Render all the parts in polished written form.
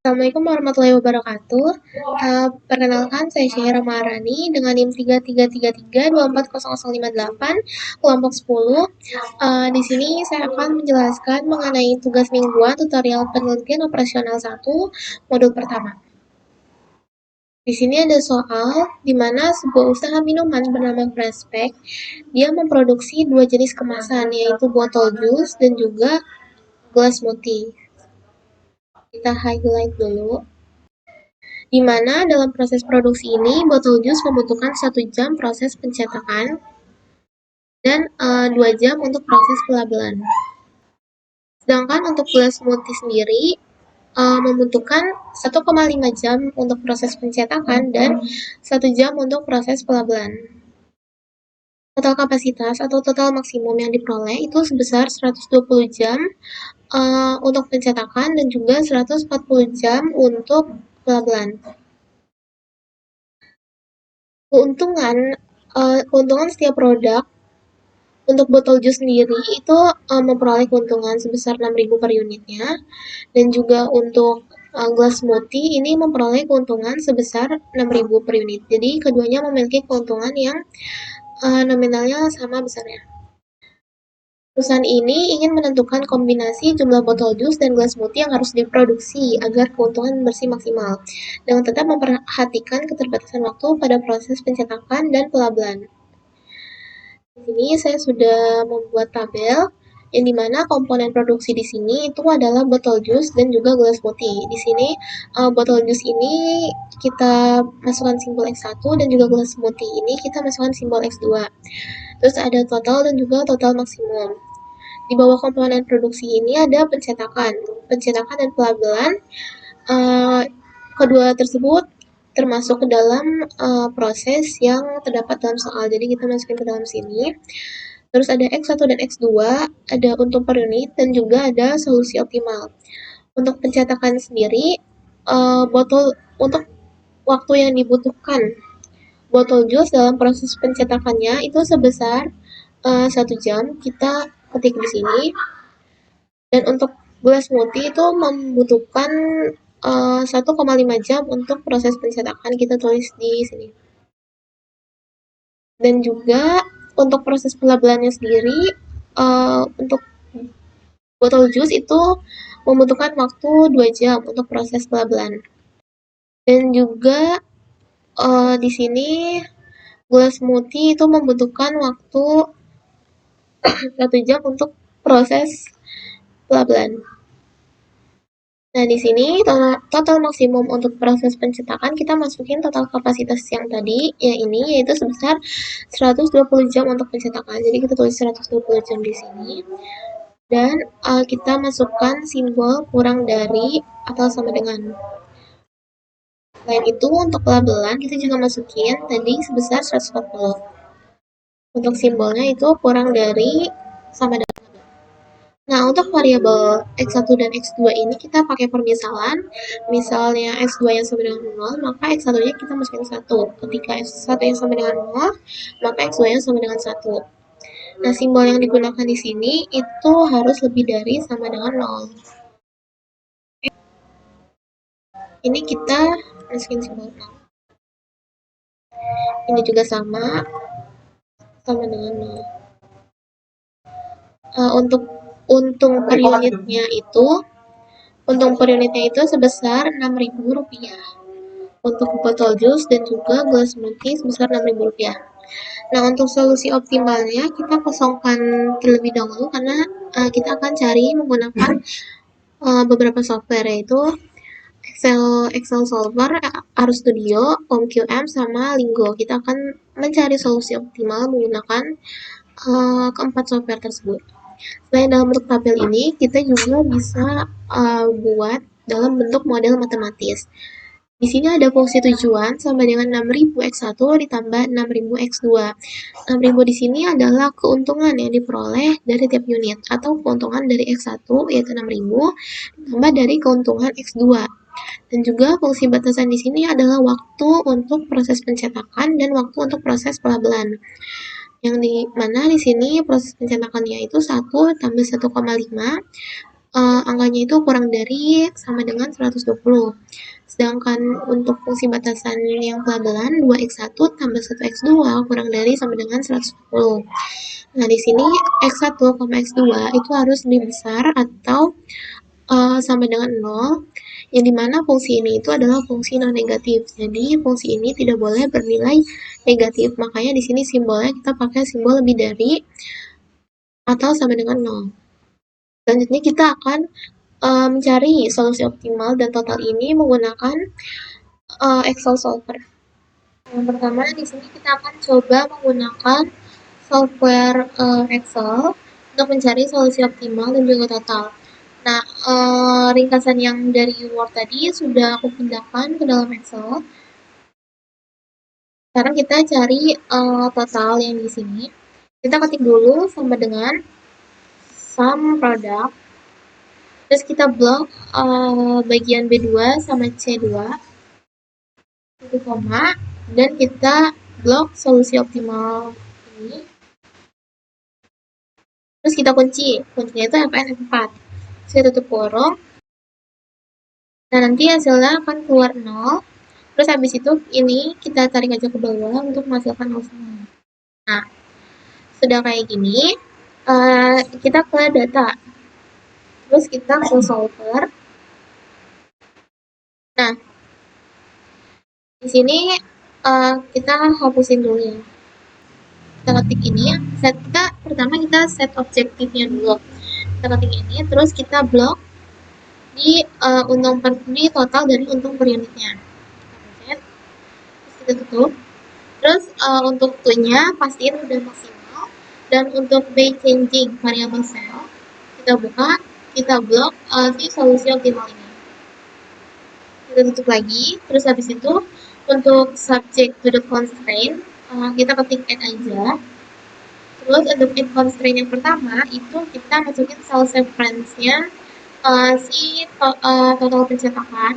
Assalamualaikum warahmatullahi wabarakatuh. Perkenalkan, saya Syaira Maharani dengan NIM 3333240058, kelompok 10. Di sini saya akan menjelaskan mengenai tugas mingguan tutorial penelitian operasional 1, modul pertama. Di sini ada soal di mana sebuah usaha minuman bernama Freshpack, dia memproduksi dua jenis kemasan, yaitu botol jus dan juga gelas smoothie. Kita highlight dulu. Di mana dalam proses produksi ini, botol jus membutuhkan 1 jam proses pencetakan dan 2 jam untuk proses pelabelan. Sedangkan untuk gelas smoothie sendiri membutuhkan 1,5 jam untuk proses pencetakan dan 1 jam untuk proses pelabelan. Total kapasitas atau total maksimum yang diperoleh itu sebesar 120 jam untuk pencetakan dan juga 140 jam untuk pelabelan. Keuntungan setiap produk untuk botol jus sendiri itu memperoleh keuntungan sebesar 6.000 per unitnya, dan juga untuk gelas smoothie ini memperoleh keuntungan sebesar 6.000 per unit. Jadi keduanya memiliki keuntungan yang nominalnya sama besarnya. Perusahaan ini ingin menentukan kombinasi jumlah botol jus dan gelas smoothie yang harus diproduksi agar keuntungan bersih maksimal, dengan tetap memperhatikan keterbatasan waktu pada proses pencetakan dan pelabelan. Di sini saya sudah membuat tabel yang dimana komponen produksi di sini itu adalah botol jus dan juga gelas smoothie. Di sini botol jus ini kita masukkan simbol X1 dan juga gelas smoothie ini kita masukkan simbol X2. Terus ada total dan juga total maksimum. Di bawah komponen produksi ini ada pencetakan dan pelabelan. Kedua tersebut termasuk ke dalam proses yang terdapat dalam soal. Jadi kita masukin ke dalam sini. Terus ada X1 dan X2, ada untung per unit, dan juga ada solusi optimal. Untuk pencetakan sendiri, untuk waktu yang dibutuhkan botol jus dalam proses pencetakannya itu sebesar 1 jam, kita ketik di sini. Dan untuk gelas smoothie itu membutuhkan 1,5 jam untuk proses pencetakan, kita tulis di sini. Dan juga untuk proses pelabelannya sendiri, untuk botol jus itu membutuhkan waktu 2 jam untuk proses pelabelan. Dan juga di sini gelas smoothie itu membutuhkan waktu 1 jam untuk proses pelabelan. Nah, di sini total maksimum untuk proses pencetakan kita masukin total kapasitas yang tadi, yaitu sebesar 120 jam untuk pencetakan. Jadi kita tulis 120 jam di sini. Dan kita masukkan simbol kurang dari atau sama dengan. Selain itu, untuk pelabelan kita juga masukin tadi sebesar 140. Untuk simbolnya itu kurang dari sama dengan. Nah, untuk variabel X1 dan X2 ini kita pakai permisalan. Misalnya X2 yang sama dengan 0, maka X1-nya kita masukin 1. Ketika X1 yang sama dengan 0, maka X2 yang sama dengan 1. Nah, simbol yang digunakan di sini itu harus lebih dari sama dengan 0. Ini kita masukin simbol 0. Ini juga sama dengan 0. Untuk untung per unitnya itu sebesar Rp6.000. Untuk botol jus dan juga gelas smoothie sebesar Rp6.000. Nah, untuk solusi optimalnya kita kosongkan terlebih dahulu karena kita akan cari menggunakan beberapa software, yaitu Excel Solver, RStudio, OmQM, sama Lingo. Kita akan mencari solusi optimal menggunakan keempat software tersebut. Selain dalam bentuk tabel ini, kita juga bisa buat dalam bentuk model matematis. Di sini ada fungsi tujuan sama dengan 6.000 X1 ditambah 6.000 X2. 6.000 di sini adalah keuntungan yang diperoleh dari tiap unit, atau keuntungan dari X1 yaitu 6.000 ditambah dari keuntungan X2. Dan juga fungsi batasan di sini adalah waktu untuk proses pencetakan dan waktu untuk proses pelabelan. Yang di mana di sini proses pencetakannya itu 1 tambah 1,5 angkanya itu kurang dari sama dengan 120. Sedangkan untuk fungsi batasan yang pelabelan 2x1 tambah 1x2 kurang dari sama dengan 120. Nah, di sini x1, x2 itu harus lebih besar atau sama dengan 0, yang dimana fungsi ini itu adalah fungsi non-negatif. Jadi, fungsi ini tidak boleh bernilai negatif. Makanya di sini simbolnya kita pakai simbol lebih dari atau sama dengan 0. Selanjutnya kita akan mencari solusi optimal dan total ini menggunakan Excel solver. Yang pertama di sini kita akan coba menggunakan software Excel untuk mencari solusi optimal dan juga total. Nah, ringkasan yang dari Word tadi sudah aku pindahkan ke dalam Excel. Sekarang kita cari total yang di sini. Kita ketik dulu sama dengan sum product. Terus kita blok bagian B2 sama C2. Itu koma. Dan kita blok solusi optimal ini. Terus kita kunci. Kuncinya itu FN F4. Saya tutup kurung. Nah, nanti hasilnya akan keluar 0. Terus habis itu ini kita tarik aja ke bawah untuk menghasilkan 0 semua. Nah, sudah kayak gini, kita ke data. Terus kita ke solver. Nah, di sini kita hapusin dulu ya. Kita ketik ini, pertama kita set objektifnya dulu. Kita ketik ini, terus kita blok di untung di total dari untung per unitnya. Terus kita tutup. Terus untuk to-nya pastiin udah maksimal, dan untuk base changing variable cell kita buka, kita blok si solusi optimal ini. Kita tutup lagi. Terus habis itu untuk subject to the constraint kita ketik add aja. Terus untuk add constraint yang pertama itu kita masukin cell reference-nya si total pencetakan,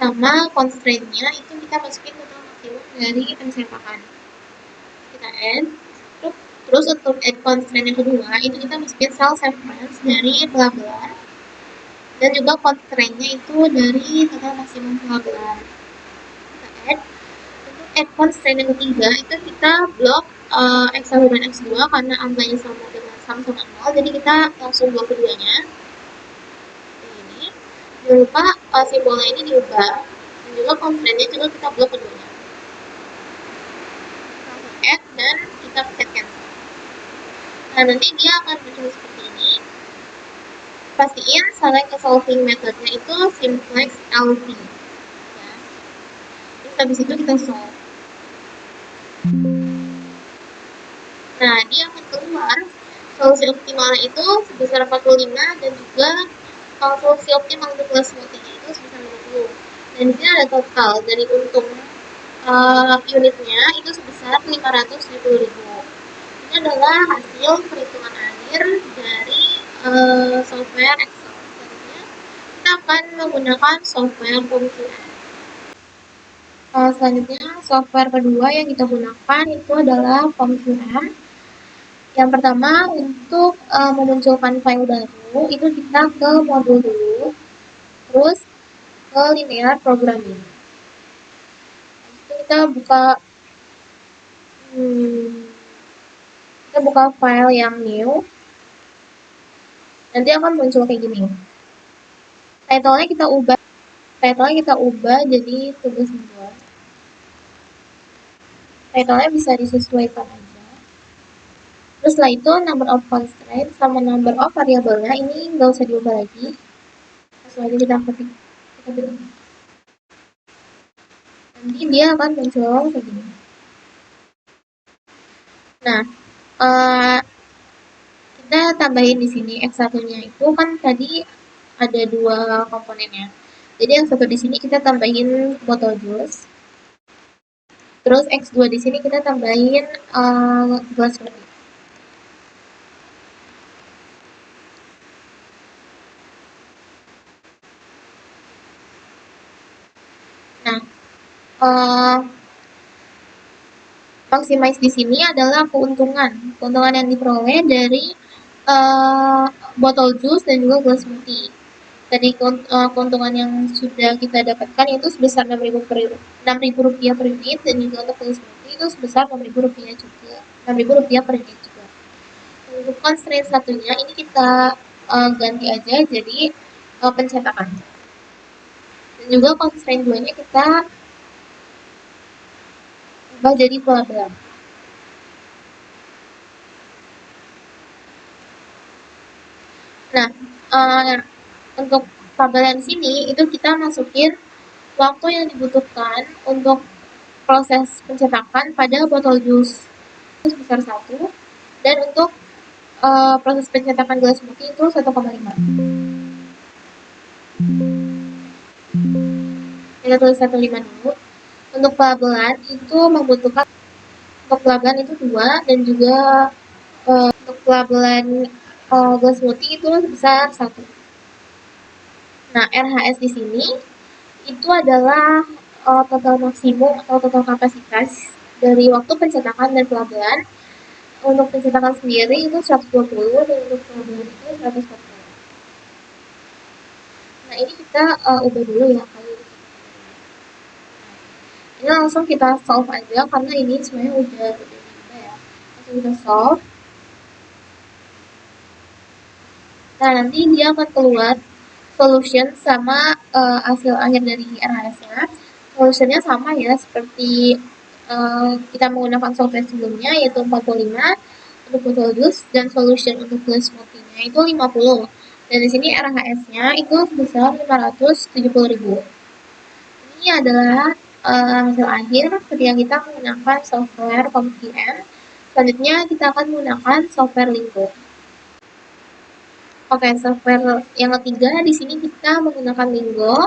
sama constraint-nya itu kita masukin total maksimum dari pencetakan. Kita add. Terus untuk add constraint yang kedua itu kita masukin cell reference dari pelabelan, dan juga constraint-nya itu dari total maksimum pelabelan. Kita add. Untuk add constraint yang ketiga itu kita blok x1 dan x2 karena angkanya sama dengan sama 0, jadi kita langsung blok keduanya. Ini jangan lupa simbolnya ini diubah, dan juga constraint-nya juga kita blok keduanya. Langsung add dan kita pencet cancel. Nah, nanti dia akan muncul seperti ini. Pastiin select solving methodnya itu simplex LV ya. Terus habis itu kita solve. Nah, dia akan keluar solusi optimalnya itu sebesar 45, dan juga solusi optimal untuk kelas multinya itu sebesar 50. Dan di sini ada total dari untung unitnya itu sebesar 570.000. Ini adalah hasil perhitungan akhir dari software Excel. Selanjutnya kita akan menggunakan software COM2M. Selanjutnya software kedua yang kita gunakan itu adalah COM2M. Yang pertama untuk memunculkan file baru itu kita ke modul dulu, terus ke linear programming. Itu kita buka file yang new. Nanti akan muncul kayak gini. Title-nya kita ubah jadi tugas membuat. Title-nya bisa disesuaikan aja. Terus setelah itu number of constraints sama number of variabelnya ini nggak usah diubah lagi. Langsung aja kita ketik. Nanti dia akan muncul kayak gini. Nah, kita tambahin di sini x1-nya itu kan tadi ada 2 komponennya. Jadi yang satu di sini kita tambahin bottle juice. Terus x2 di sini kita tambahin gelas kopi. Nah, maximize di sini adalah keuntungan yang diperoleh dari botol jus dan juga gelas smoothie. Tadi keuntungan yang sudah kita dapatkan itu sebesar Rp6.000 per unit, dan juga untuk gelas smoothie itu sebesar Rp6.000 juga, Rp6.000 per unit juga. Untuk constraint satunya ini kita ganti aja jadi pencetakan. Dan juga constraint 2-nya kita ubah jadi pelabelan. Nah, untuk pelabelan di sini itu kita masukin waktu yang dibutuhkan untuk proses pencetakan pada botol jus sebesar 1, dan untuk proses pencetakan gelas smoothie itu 1,5. Kita tulis 1,5 dulu. Untuk pelabelan itu membutuhkan, untuk pelabelan itu 2, dan juga untuk pelabelan gelas smoothie itu sebesar 1. Nah, RHS di sini itu adalah total maksimum atau total kapasitas dari waktu pencetakan dan pelabelan. Untuk pencetakan sendiri itu 120, dan untuk pelabelan itu 140. Nah, ini kita ubah dulu ya kali ini. Ini langsung kita solve aja karena ini sebenarnya udah diubah ya. Langsung kita solve. Nah, nanti dia akan keluar solution sama hasil akhir dari RHS-nya. Solutionnya sama ya, seperti kita menggunakan software sebelumnya, yaitu 45 untuk botol jus, dan solution untuk gelas smoothie-nya itu 50. Dan di sini RHS-nya itu sebesar 570.000. Ini adalah hasil akhir ketika kita menggunakan software CompVM. Selanjutnya kita akan menggunakan software Lingko. Oke, software yang ketiga di sini kita menggunakan Linggo.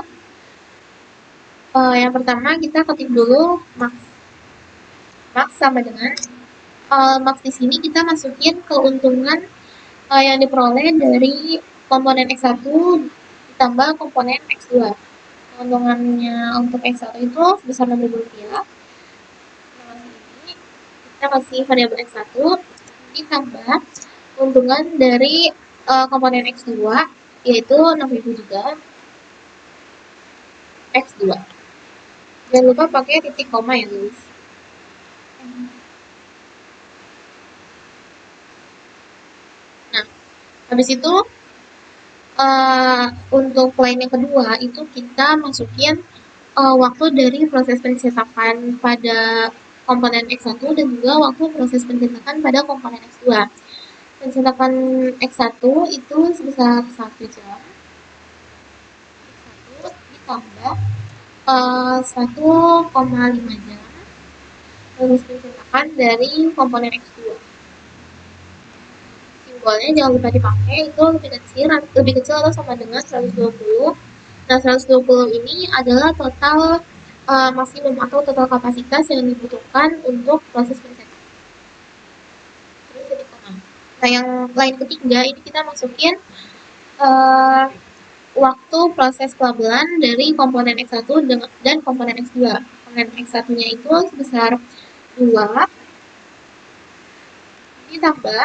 Yang pertama kita ketik dulu max. Max sama dengan max di sini kita masukin keuntungan yang diperoleh dari komponen X1 ditambah komponen X2. Keuntungannya untuk X1 itu sebesar Rp6.000. Kita kasih variabel X1 ditambah keuntungan dari komponen X2 yaitu 6.000 juga. X2. Jangan lupa pakai titik koma ya guys. Nah, habis itu untuk line yang kedua itu kita masukin waktu dari proses pencetakan pada komponen X1 dan juga waktu proses pencetakan pada komponen X2. Pencetakan X1 itu sebesar 1 jam. X1 ditambah 1,5 jam proses pencetakan dari komponen X2. Simbolnya jangan lupa dipakai, itu lebih kecil atau sama dengan 120. Nah, 120 ini adalah total maksimum atau total kapasitas yang dibutuhkan untuk proses pencetakan. Nah, yang lain ketiga ini kita masukin waktu proses pelabelan dari komponen X1 dan komponen X2. Komponen X1-nya itu sebesar 2 ditambah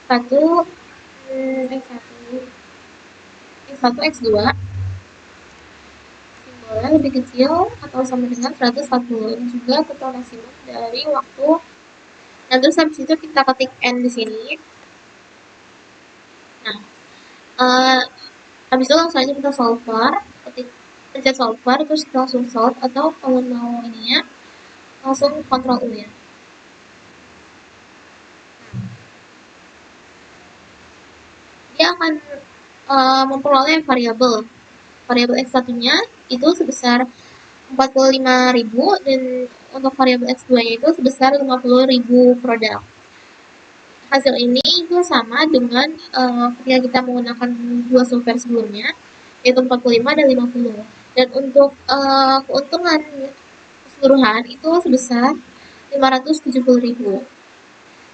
1 X1 X2 simbolnya lebih kecil atau sama dengan 140. Ini juga total maksimum dari waktu. Nah, terus habis itu kita ketik N di sini. Nah, habis itu langsung aja kita solver, pencet solver, terus kita langsung solve, atau kalau mau ininya langsung Ctrl U ya. Dia akan memperoleh variabel X1-nya itu sebesar 45.000, dan untuk variabel X2-nya itu sebesar 50.000 produk. Hasil ini itu sama dengan ketika kita menggunakan dua software sebelumnya, yaitu 45 dan 50. Dan untuk keuntungan keseluruhan itu sebesar 570.000.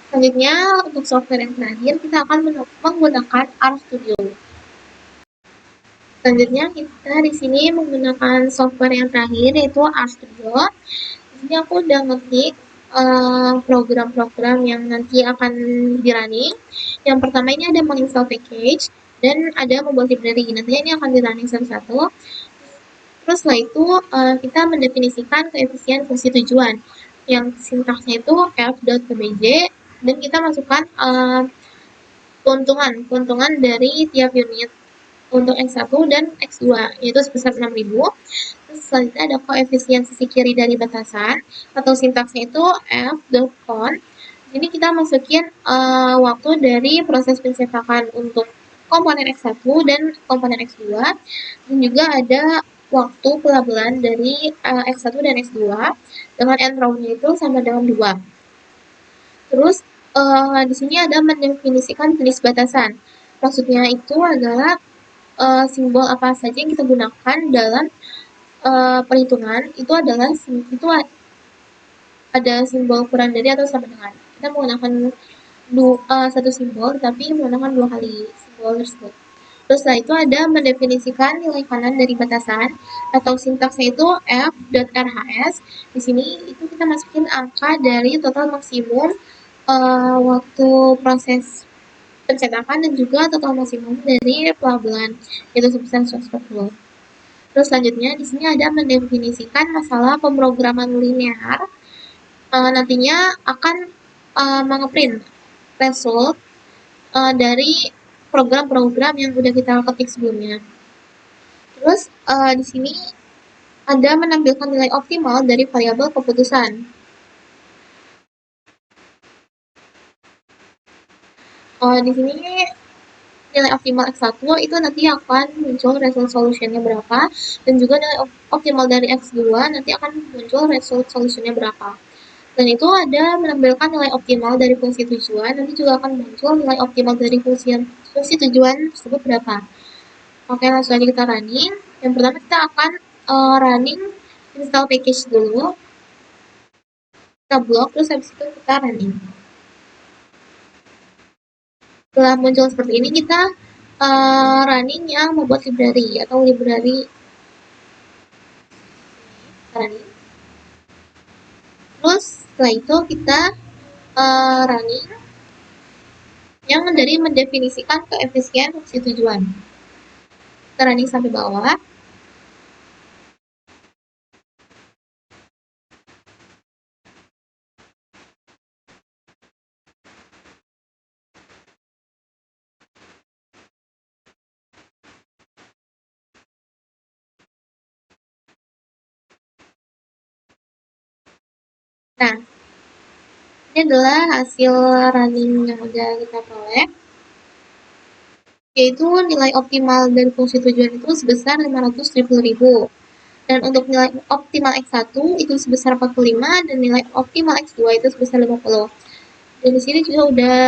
Selanjutnya, untuk software yang terakhir, kita akan menggunakan RStudio. Selanjutnya, kita di sini menggunakan software yang terakhir, yaitu RStudio. Di sini aku udah ngetik program-program yang nanti akan di-running. Yang pertama ini ada menginstal package dan ada membuat library. Nantinya ini akan di-running satu-satu. Terus setelah itu kita mendefinisikan koefisien fungsi tujuan yang sintaksnya itu f.pbj dan kita masukkan keuntungan dari tiap unit untuk X1 dan X2 yaitu sebesar 6.000. Terus selanjutnya ada koefisien sisi kiri dari batasan atau sintaksnya itu f.count. Ini kita masukin waktu dari proses pencetakan untuk komponen X1 dan komponen X2 dan juga ada waktu pelabelan dari X1 dan X2 dengan end row-nya itu sama dengan 2. Terus di sini ada mendefinisikan jenis batasan. Maksudnya itu adalah simbol apa saja yang kita gunakan dalam perhitungan itu adalah itu ada simbol kurang dari atau sama dengan. Kita menggunakan satu simbol tapi menggunakan 2 kali simbol tersebut. Terus setelah itu ada mendefinisikan nilai kanan dari batasan atau sintaksnya itu f.rhs. Di sini itu kita masukin angka dari total maksimum waktu proses pencetakan dan juga total maksimum dari pelabelan itu sebesar 140. Terus selanjutnya di sini ada mendefinisikan masalah pemrograman linear. Nantinya akan mengeprint result dari program-program yang udah kita ketik sebelumnya. Terus di sini ada menampilkan nilai optimal dari variabel keputusan. Di sini nilai optimal X1 itu nanti akan muncul result solutionnya berapa dan juga nilai optimal dari X2 nanti akan muncul result solutionnya berapa. Dan itu ada menampilkan nilai optimal dari fungsi tujuan, nanti juga akan muncul nilai optimal dari fungsi tujuan tersebut berapa. Oke, langsung aja kita running. Yang pertama kita akan running install package dulu. Kita blok, terus habis itu kita running. Setelah muncul seperti ini, kita running yang membuat library atau library running. Terus setelah itu kita running yang dari mendefinisikan koefisien fungsi tujuan. Kita running sampai bawah. Nah, ini adalah hasil running yang udah kita peroleh, yaitu nilai optimal dari fungsi tujuan itu sebesar 570.000. Dan untuk nilai optimal X1 itu sebesar 45 dan nilai optimal X2 itu sebesar 50. Dan di sini juga udah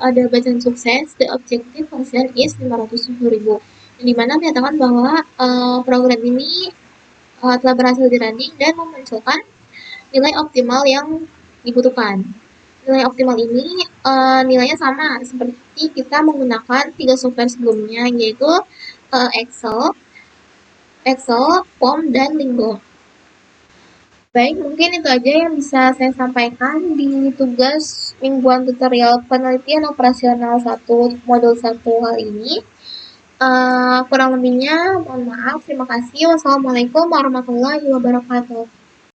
ada bacaan sukses, the objective function is 570.000. Di mana menyatakan bahwa program ini telah berhasil di running dan memunculkan nilai optimal yang dibutuhkan. Nilai optimal ini nilainya sama seperti kita menggunakan 3 software sebelumnya, yaitu Excel, POM, dan Linggo. Baik, mungkin itu aja yang bisa saya sampaikan di tugas mingguan tutorial penelitian operasional 1 modul 1 kali ini. Kurang lebihnya mohon maaf. Terima kasih. Wassalamualaikum warahmatullahi wabarakatuh.